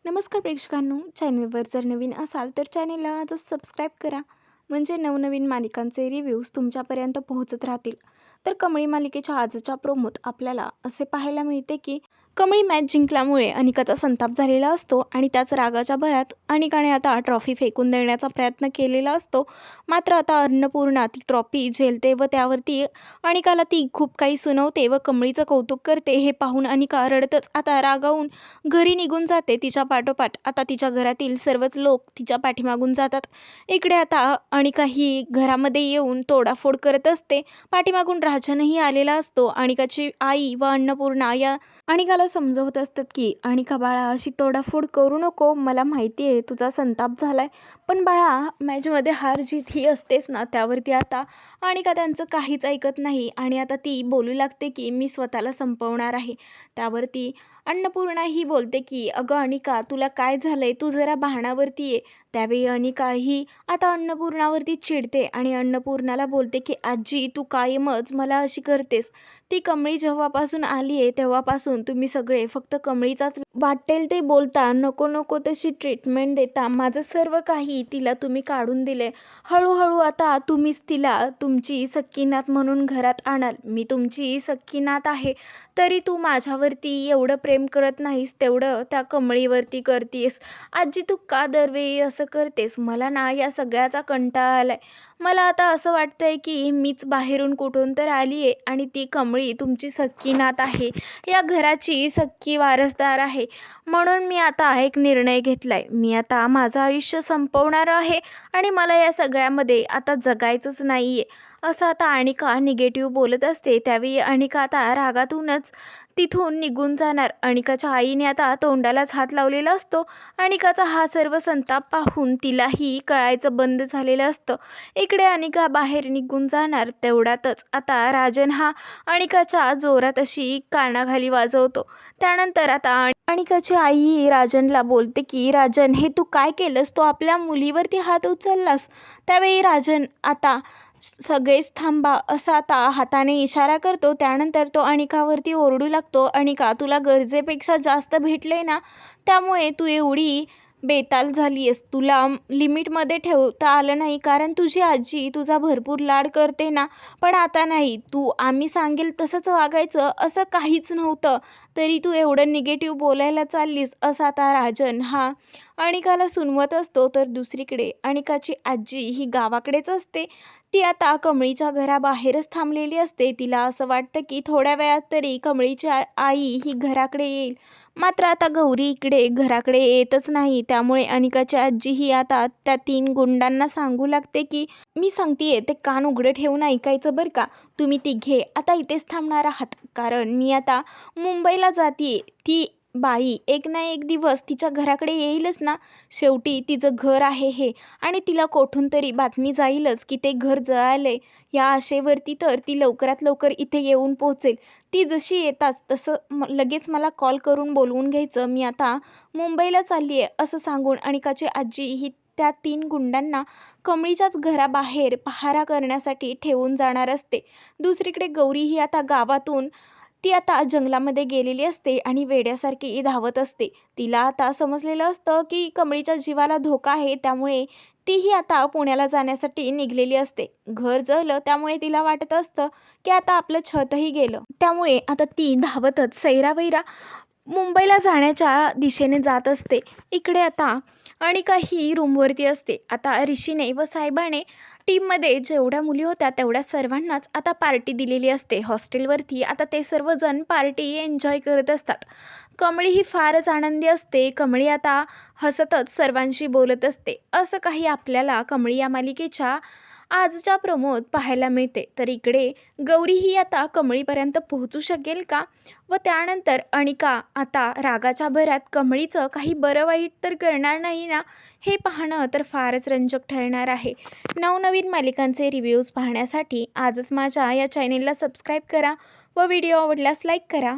नमस्कार प्रेक्षकांनो, चॅनलवर जर नवीन असाल तर चॅनलला आजच सबस्क्राईब करा. म्हणजे नवनवीन मालिकांचे रिव्ह्यूज तुमच्यापर्यंत पोहोचत राहतील. तर कमळी मालिकेच्या आजच्या प्रोमोत आपल्याला असे पाहायला मिळते की कमळी मॅच जिंकल्यामुळे अनिकाचा संताप झालेला असतो आणि त्याच रागाच्या भरात अनिकाने आता ट्रॉफी फेकून देण्याचा प्रयत्न केलेला असतो. मात्र आता अन्नपूर्णा ती ट्रॉफी झेलते व त्यावरती अनिकाला ती खूप काही सुनवते व कमळीचं कौतुक करते. हे पाहून अनिका रडतच आता रागावून घरी निघून जाते. तिच्या पाठोपाठ आता तिच्या घरातील सर्वच लोक तिच्या पाठीमागून जातात. इकडे आता अनिका ही घरामध्ये येऊन तोडाफोड करत असते. पाठीमागून राजनही आलेला असतो. अनिकाची आई व अन्नपूर्णा या अनिकाला समजवत असतात की अनिका बाळा, अशी तोडाफोड करू नको. मला माहिती आहे तुझा संताप झालाय, पण बाळा मॅचमध्ये हार जीत ही असतेच ना. त्यावरती आता अनिका त्यांचं काहीच ऐकत नाही आणि आता ती बोलू लागते की मी स्वतःला संपवणार आहे. त्यावरती अन्नपूर्णा ही बोलते की अगं अनिका, तुला काय झालंय, तू जरा भानावरती ये. त्यावेळी अनिका ही आता अन्नपूर्णावरती चिडते आणि अन्नपूर्णाला बोलते की आजी, तू कायमच मला अशी करतेस. ती कमळी जेव्हापासून आली आहे तेव्हापासून तुम्ही सगळे फक्त कमळीचाच वाटेल ते बोलता, नको नको तशी ट्रीटमेंट देता. माझं सर्व काही तिला तुम्ही काढून दिले. हळूहळू आता तुम्हीच तिला तुमची सख्खी नात म्हणून घरात आणाल. मी तुमची सख्खी नात आहे, तरी तू माझ्यावरती एवढं प्रेम करत नाहीस तेवढं त्या कमळीवरती करतीस. आजी, तू का दरवेळी असं करतेस? मला ना या सगळ्याचा कंटाळा आलाय. मला आता असं वाटतंय की मीच बाहेरून कुठून तर आली आहे आणि ती कमळी तुमची सख्खी नात आहे, या घराची सख्खी वारसदार आहे. म्हणून मी आता एक निर्णय घेतलाय. मी आता माझं आयुष्य संपवणार आहे आणि मला या सगळ्यामध्ये आता जगायचंच नाही आहे. असं आता अनिका निगेटिव्ह बोलत असते. त्यावेळी अनिका आता रागातूनच तिथून निघून जाणार. अनिकाच्या आईने आता तोंडालाच हात लावलेला असतो. अनिकाचा हा सर्व संताप पाहून तिलाही कळायचं बंद झालेलं असतं. इकडे अनिका बाहेर निघून जाणार. तेवढ्यातच आता राजन हा अनिकाच्या जोरात अशी कानाखाली वाजवतो. त्यानंतर आता अनिकाची आई राजनला बोलते की राजन, हे तू काय केलंस? तू आपल्या मुलीवरती हात उचललास. त्यावेळी राजन आता सगळेच थांबा असा आता हाताने इशारा करतो. त्यानंतर तो अनिकावरती ओरडू लागतो, अनिका, तुला गरजेपेक्षा जास्त भेटले ना, त्यामुळे तू एवढी बेताल झाली आहेस. तुला लिमिटमध्ये ठेवता आलं नाही, कारण तुझी आजी तुझा भरपूर लाड करते ना. पण आता नाही, तू आम्ही सांगेल तसंच वागायचं, असं काहीच नव्हतं, तरी तू एवढं निगेटिव्ह बोलायला चाललीस. असा आता राजन हा अनिकाला सुनवत असतो. तर दुसरीकडे अनिकाची आजी ही गावाकडेच असते. ती आता कमळीच्या घराबाहेरच थांबलेली असते. तिला असं वाटतं की थोड्या वेळात तरी कमळीची आई ही घराकडे येईल. मात्र आता गौरी इकडे घराकडे येतच नाही. त्यामुळे अनिकाची आजी ही आता त्या 3 गुंडांना सांगू लागते की मी सांगतेय ते कान उघडं ठेवून ऐकायचं बरं का. तुम्ही तिघे आता इथेच थांबणार आहात, कारण मी आता मुंबईला जातीये. ती बाई एक ना एक दिवस तिच्या घराकडे येईलच ना. शेवटी तिचं घर आहे हे, आणि तिला कोठून तरी बातमी जाईलच की ते घर जळाले. या आशेवरती तर ती लवकरात लवकर इथे येऊन पोहोचेल. ती जशी येताच तसं लगेच मला कॉल करून बोलवून घ्यायचं. मी आता मुंबईला चालली आहे, असं सांगून अनिकाची आजी ही त्या 3 गुंडांना कमळीच्याच घराबाहेर पहारा करण्यासाठी ठेवून जाणार असते. दुसरीकडे गौरी ही आता गावातून ती आता जंगलामध्ये गेलेली असते आणि वेड्यासारखी धावत असते. तिला आता समजलेलं असतं की कमळीच्या जीवाला धोका आहे. त्यामुळे तीही आता पुण्याला जाण्यासाठी निघलेली असते. घर जळलं त्यामुळे तिला वाटत असतं की आता आपलं छतही गेलं. त्यामुळे आता ती धावतच सैरावैरा मुंबईला जाण्याच्या दिशेने जात असते. इकडे आता अनिका ही रूमवरती असते. आता ऋषीने व साहेबाने टीममध्ये जेवढ्या मुली होत्या तेवढ्या सर्वांनाच आता पार्टी दिलेली असते हॉस्टेलवरती. आता ते सर्वजण पार्टी एन्जॉय करत असतात. कमळी ही फारच आनंदी असते. कमळी आता हसतच सर्वांशी बोलत असते. असं काही आपल्याला कमळी या मालिकेच्या आजच्या प्रोमोत पाहायला मिळते. तर इकडे गौरी ही आता कमळीपर्यंत पोहोचू शकेल का? व त्यानंतर अनिका आता रागाच्या भरात कमळीचं काही बरं वाईट तर करणार नाही ना, हे पाहणं तर फारच रंजक ठरणार आहे. नवनवीन मालिकांचे रिव्ह्यूज पाहण्यासाठी आजच माझ्या या चॅनेलला सबस्क्राईब करा व व्हिडिओ आवडल्यास लाईक करा.